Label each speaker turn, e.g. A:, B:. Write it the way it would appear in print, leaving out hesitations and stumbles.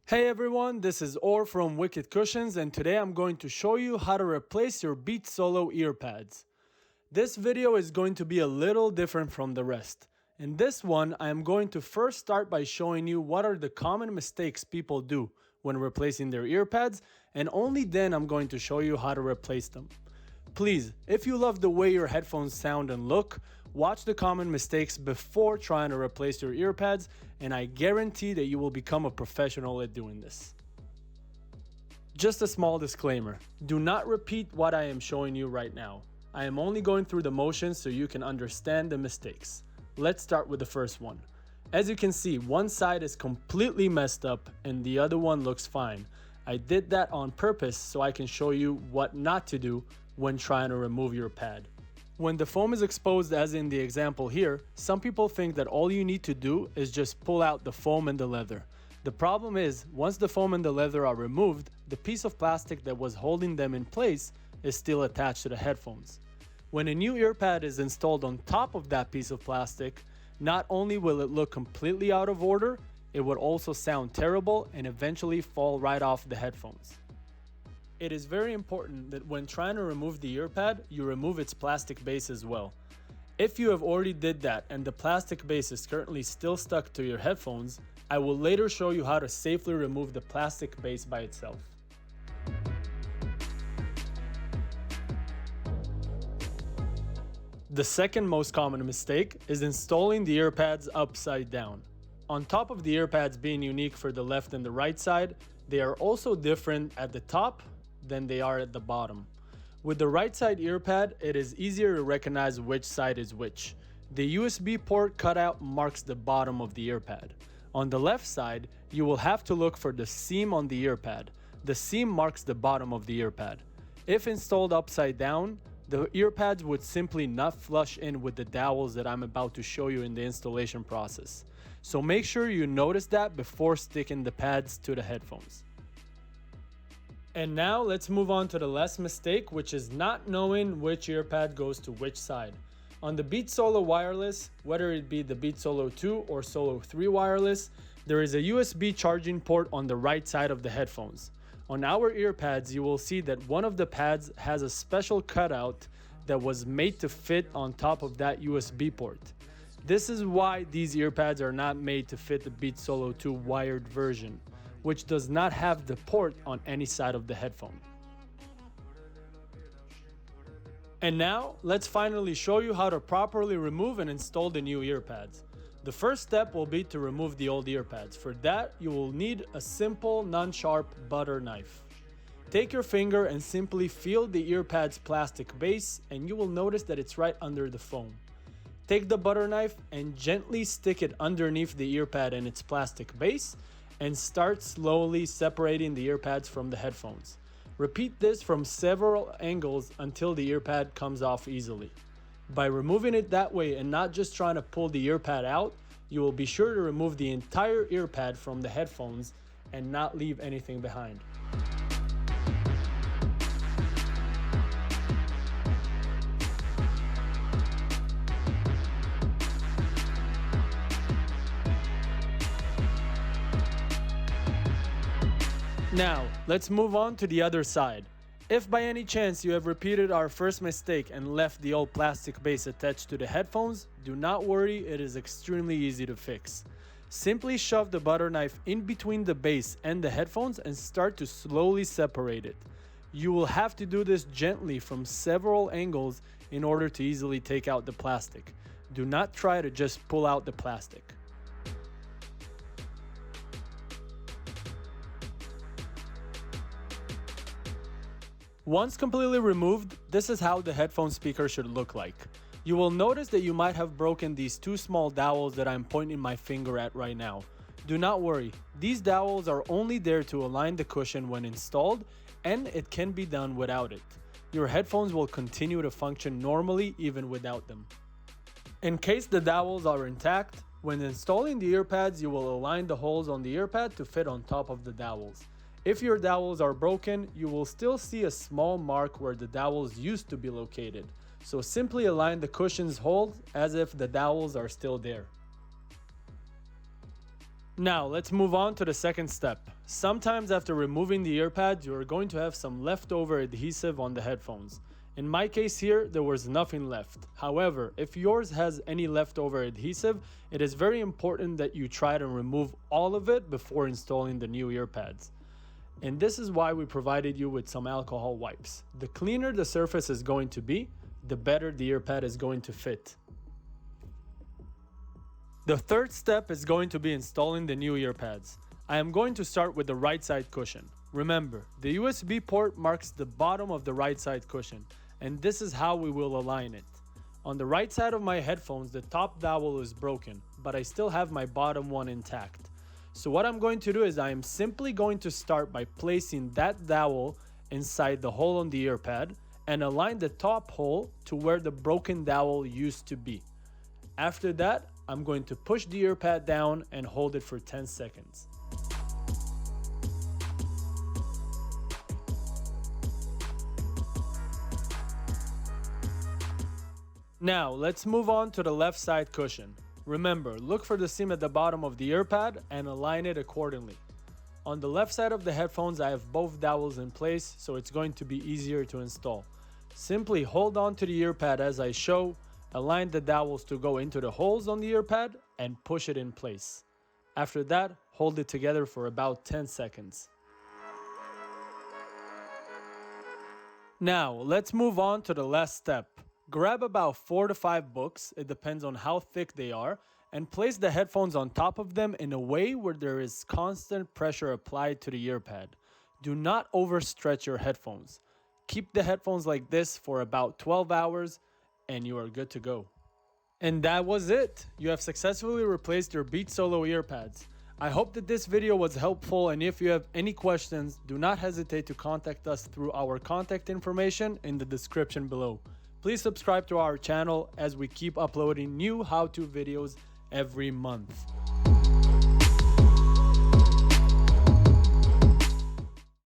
A: Hey everyone, this is Orr from Wicked Cushions, and today I'm going to show you how to replace your Beats Solo earpads. This video is going to be a little different from the rest. In this one, I am going to first start by showing you what are the common mistakes people do when replacing their earpads, and only then I'm going to show you how to replace them. Please, if you love the way your headphones sound and look, watch the common mistakes before trying to replace your earpads, and I guarantee that you will become a professional at doing this. Just a small disclaimer, do not repeat what I am showing you right now. I am only going through the motions so you can understand the mistakes. Let's start with the first one. As you can see, one side is completely messed up and the other one looks fine. I did that on purpose so I can show you what not to do when trying to remove your pad. When the foam is exposed, as in the example here, some people think that all you need to do is just pull out the foam and the leather. The problem is, once the foam and the leather are removed, the piece of plastic that was holding them in place is still attached to the headphones. When a new earpad is installed on top of that piece of plastic, not only will it look completely out of order, it would also sound terrible and eventually fall right off the headphones. It is very important that when trying to remove the earpad, you remove its plastic base as well. If you have already did that and the plastic base is currently still stuck to your headphones, I will later show you how to safely remove the plastic base by itself. The second most common mistake is installing the earpads upside down. On top of the earpads being unique for the left and the right side, they are also different at the top than they are at the bottom. With the right side earpad, it is easier to recognize which side is which. The USB port cutout marks the bottom of the earpad. On the left side, you will have to look for the seam on the earpad. The seam marks the bottom of the earpad. If installed upside down, the earpads would simply not flush in with the dowels that I'm about to show you in the installation process. So make sure you notice that before sticking the pads to the headphones. And now let's move on to the last mistake, which is not knowing which earpad goes to which side. On the Beats Solo wireless, whether it be the Beats Solo 2 or Solo 3 wireless, there is a USB charging port on the right side of the headphones. On our earpads, you will see that one of the pads has a special cutout that was made to fit on top of that USB port. This is why these earpads are not made to fit the Beats Solo 2 wired version, which does not have the port on any side of the headphone. And now, let's finally show you how to properly remove and install the new earpads. The first step will be to remove the old earpads. For that, you will need a simple, non-sharp butter knife. Take your finger and simply feel the earpad's plastic base, and you will notice that it's right under the foam. Take the butter knife and gently stick it underneath the earpad and its plastic base, and start slowly separating the earpads from the headphones. Repeat this from several angles until the earpad comes off easily. By removing it that way and not just trying to pull the earpad out, you will be sure to remove the entire earpad from the headphones and not leave anything behind. Now, let's move on to the other side. If by any chance you have repeated our first mistake and left the old plastic base attached to the headphones, do not worry, it is extremely easy to fix. Simply shove the butter knife in between the base and the headphones and start to slowly separate it. You will have to do this gently from several angles in order to easily take out the plastic. Do not try to just pull out the plastic. Once completely removed, this is how the headphone speaker should look like. You will notice that you might have broken these two small dowels that I'm pointing my finger at right now. Do not worry, these dowels are only there to align the cushion when installed, and it can be done without it. Your headphones will continue to function normally even without them. In case the dowels are intact, when installing the earpads, you will align the holes on the earpad to fit on top of the dowels. If your dowels are broken, you will still see a small mark where the dowels used to be located. So simply align the cushion's holes as if the dowels are still there. Now let's move on to the second step. Sometimes after removing the ear pads, you are going to have some leftover adhesive on the headphones. In my case here, there was nothing left. However, if yours has any leftover adhesive, it is very important that you try to remove all of it before installing the new ear pads. And this is why we provided you with some alcohol wipes. The cleaner the surface is going to be, the better the ear pad is going to fit. The third step is going to be installing the new ear pads. I am going to start with the right side cushion. Remember, the USB port marks the bottom of the right side cushion, and this is how we will align it. On the right side of my headphones, the top dowel is broken, but I still have my bottom one intact. So what I'm going to do is I am simply going to start by placing that dowel inside the hole on the ear pad and align the top hole to where the broken dowel used to be. After that, I'm going to push the ear pad down and hold it for 10 seconds. Now, let's move on to the left side cushion. Remember, look for the seam at the bottom of the ear pad and align it accordingly. On the left side of the headphones, I have both dowels in place, so it's going to be easier to install. Simply hold on to the ear pad as I show, align the dowels to go into the holes on the ear pad, and push it in place. After that, hold it together for about 10 seconds. Now, let's move on to the last step. Grab about 4 to 5 books, it depends on how thick they are, and place the headphones on top of them in a way where there is constant pressure applied to the ear pad. Do not overstretch your headphones. Keep the headphones like this for about 12 hours and you are good to go. And that was it. You have successfully replaced your Beats Solo ear pads. I hope that this video was helpful, and if you have any questions, do not hesitate to contact us through our contact information in the description below. Please subscribe to our channel as we keep uploading new how-to videos every month.